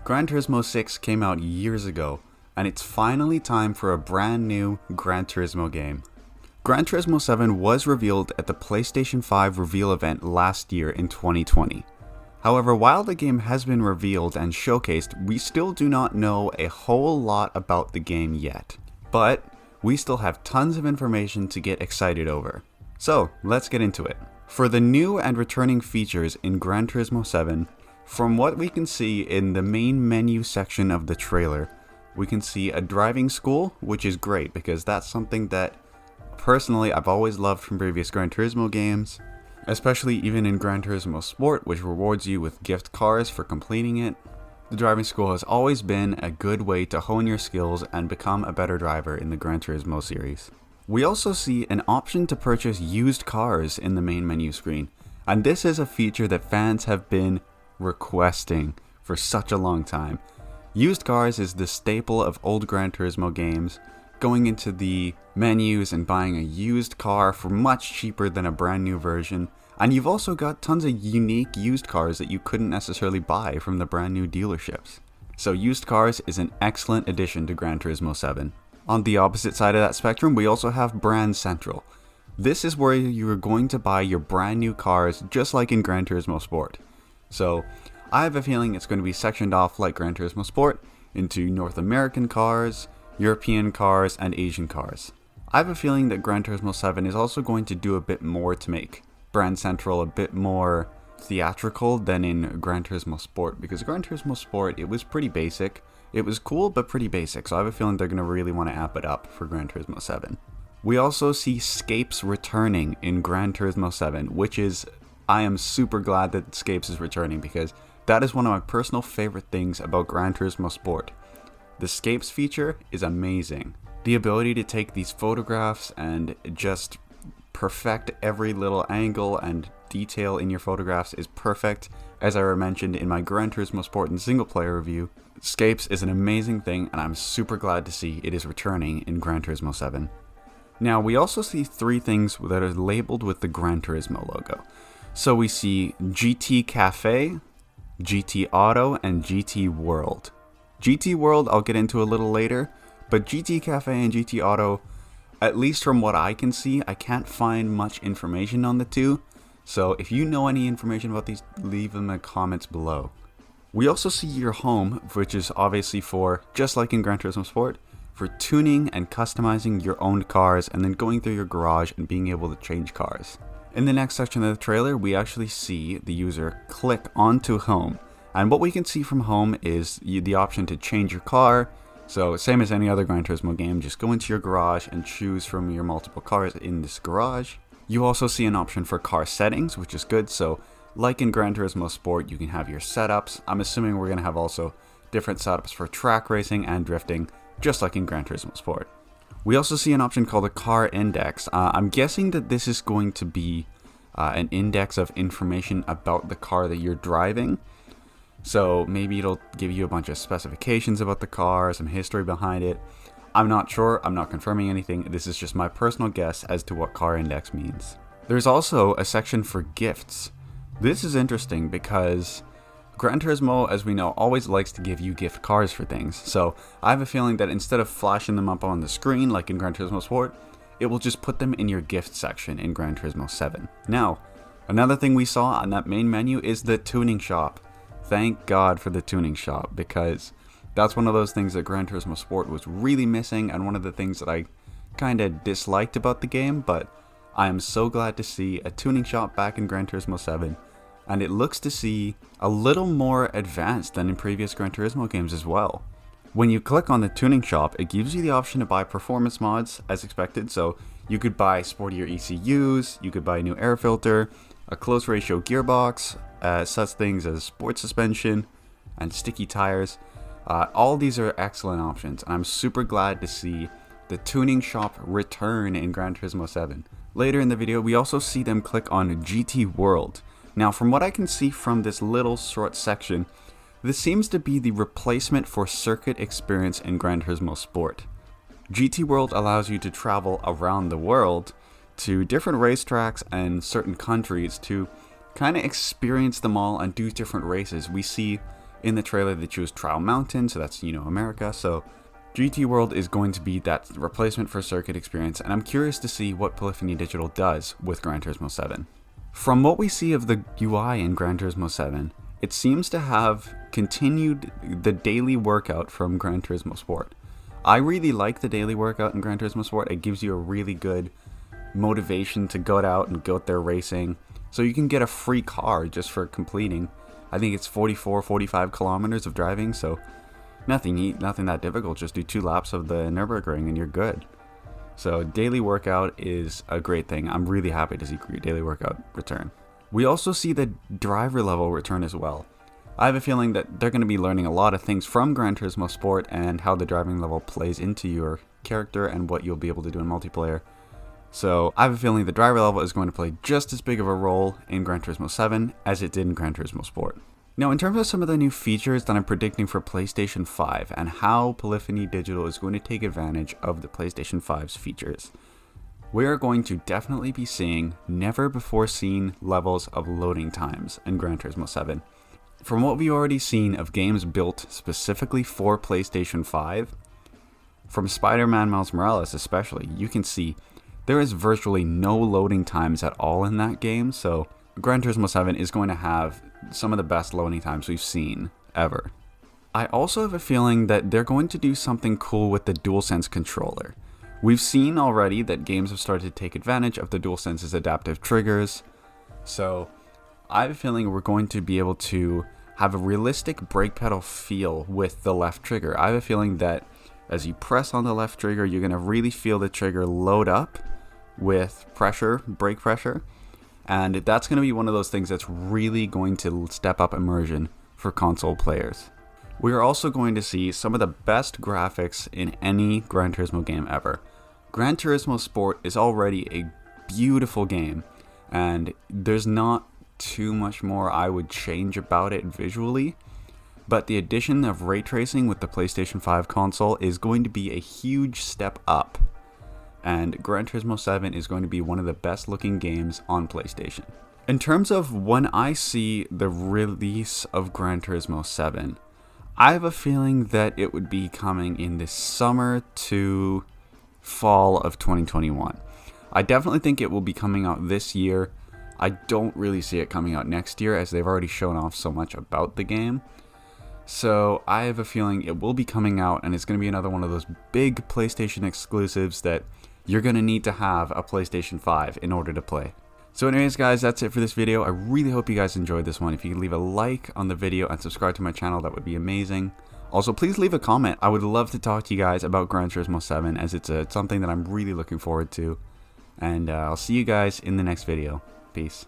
Gran Turismo 6 came out years ago, and it's finally time for a brand new Gran Turismo game. Gran Turismo 7 was revealed at the PlayStation 5 reveal event last year in 2020. However, while the game has been revealed and showcased, we still do not know a whole lot about the game yet. But we still have tons of information to get excited over. So, let's get into it. For the new and returning features in Gran Turismo 7, from what we can see in the main menu section of the trailer, we can see a driving school, which is great because that's something that personally I've always loved from previous Gran Turismo games, especially even in Gran Turismo Sport, which rewards you with gift cars for completing it. The driving school has always been a good way to hone your skills and become a better driver in the Gran Turismo series. We also see an option to purchase used cars in the main menu screen, and this is a feature that fans have been requesting for such a long time. Used cars is the staple of old Gran Turismo games. Going into the menus and buying a used car for much cheaper than a brand new version, and you've also got tons of unique used cars that you couldn't necessarily buy from the brand new dealerships. So used cars is an excellent addition to Gran Turismo 7. On the opposite side of that spectrum, we also have Brand Central. This is where you are going to buy your brand new cars just like in Gran Turismo Sport. So I have a feeling it's going to be sectioned off like Gran Turismo Sport into North American cars, European cars, and Asian cars. I have a feeling that Gran Turismo 7 is also going to do a bit more to make Brand Central a bit more theatrical than in Gran Turismo Sport, because Gran Turismo Sport, it was pretty basic. It was cool, but pretty basic, so I have a feeling they're going to really want to amp it up for Gran Turismo 7. We also see Scapes returning in Gran Turismo 7, which is, I am super glad that Scapes is returning because that is one of my personal favorite things about Gran Turismo Sport. The Scapes feature is amazing. The ability to take these photographs and just perfect every little angle and detail in your photographs is perfect. As I mentioned in my Gran Turismo Sport and single player review, Scapes is an amazing thing and I'm super glad to see it is returning in Gran Turismo 7. Now we also see three things that are labeled with the Gran Turismo logo. So we see GT Cafe, GT Auto, and GT World. GT World I'll get into a little later, but GT Cafe and GT Auto, at least from what I can see, I can't find much information on the two. So if you know any information about these, leave them in the comments below. We also see your home, which is obviously for, just like in Gran Turismo Sport, for tuning and customizing your own cars and then going through your garage and being able to change cars. In the next section of the trailer, we actually see the user click onto home. And what we can see from home is the option to change your car. So same as any other Gran Turismo game, just go into your garage and choose from your multiple cars in this garage. You also see an option for car settings, which is good. So like in Gran Turismo Sport, you can have your setups. I'm assuming we're going to have also different setups for track racing and drifting, just like in Gran Turismo Sport. We also see an option called a car index. I'm guessing that this is going to be an index of information about the car that you're driving. So maybe it'll give you a bunch of specifications about the car, some history behind it. I'm not sure, I'm not confirming anything. This is just my personal guess as to what car index means. There's also a section for gifts. This is interesting because Gran Turismo, as we know, always likes to give you gift cards for things. So I have a feeling that instead of flashing them up on the screen like in Gran Turismo Sport, it will just put them in your gift section in Gran Turismo 7. Now, another thing we saw on that main menu is the tuning shop. Thank God for the tuning shop, because that's one of those things that Gran Turismo Sport was really missing and one of the things that I kind of disliked about the game, but I am so glad to see a tuning shop back in Gran Turismo 7, and it looks to see a little more advanced than in previous Gran Turismo games as well. When you click on the tuning shop, it gives you the option to buy performance mods as expected, so you could buy sportier ECUs, you could buy a new air filter, a close ratio gearbox, such things as sport suspension and sticky tires. All these are excellent options, and I'm super glad to see the tuning shop return in Gran Turismo 7. Later in the video, we also see them click on GT World. Now, from what I can see from this little short section, this seems to be the replacement for circuit experience in Gran Turismo Sport. GT World allows you to travel around the world to different racetracks and certain countries to kind of experience them all and do different races. We see In the trailer, they choose Trial Mountain, so that's, America. So GT World is going to be that replacement for Circuit Experience, and I'm curious to see what Polyphony Digital does with Gran Turismo 7. From what we see of the UI in Gran Turismo 7, it seems to have continued the daily workout from Gran Turismo Sport. I really like the daily workout in Gran Turismo Sport. It gives you a really good motivation to go out and go out there racing. So you can get a free car just for completing. I think it's 45 kilometers of driving, so nothing that difficult. Just do 2 laps of the Nürburgring and you're good. So daily workout is a great thing. I'm really happy to see daily workout return. We also see the driver level return as well. I have a feeling that they're going to be learning a lot of things from Gran Turismo Sport and how the driving level plays into your character and what you'll be able to do in multiplayer. So I have a feeling the driver level is going to play just as big of a role in Gran Turismo 7 as it did in Gran Turismo Sport. Now, in terms of some of the new features that I'm predicting for PlayStation 5 and how Polyphony Digital is going to take advantage of the PlayStation 5's features, we are going to definitely be seeing never before seen levels of loading times in Gran Turismo 7. From what we've already seen of games built specifically for PlayStation 5, from Spider-Man Miles Morales especially, you can see there is virtually no loading times at all in that game, so Gran Turismo 7 is going to have some of the best loading times we've seen ever. I also have a feeling that they're going to do something cool with the DualSense controller. We've seen already that games have started to take advantage of the DualSense's adaptive triggers, so I have a feeling we're going to be able to have a realistic brake pedal feel with the left trigger. I have a feeling that as you press on the left trigger, you're going to really feel the trigger load up with pressure, brake pressure, and that's going to be one of those things that's really going to step up immersion for console players. We are also going to see some of the best graphics in any Gran Turismo game ever. Gran Turismo Sport is already a beautiful game, and there's not too much more I would change about it visually, but the addition of ray tracing with the PlayStation 5 console is going to be a huge step up. And Gran Turismo 7 is going to be one of the best looking games on PlayStation. In terms of when I see the release of Gran Turismo 7, I have a feeling that it would be coming in the summer to fall of 2021. I definitely think it will be coming out this year. I don't really see it coming out next year as they've already shown off so much about the game. So I have a feeling it will be coming out, and it's going to be another one of those big PlayStation exclusives that you're going to need to have a PlayStation 5 in order to play. So anyways guys, that's it for this video. I really hope you guys enjoyed this one. If you could leave a like on the video and subscribe to my channel, that would be amazing. Also, please leave a comment. I would love to talk to you guys about Gran Turismo 7 as it's something that I'm really looking forward to. And I'll see you guys in the next video. Peace.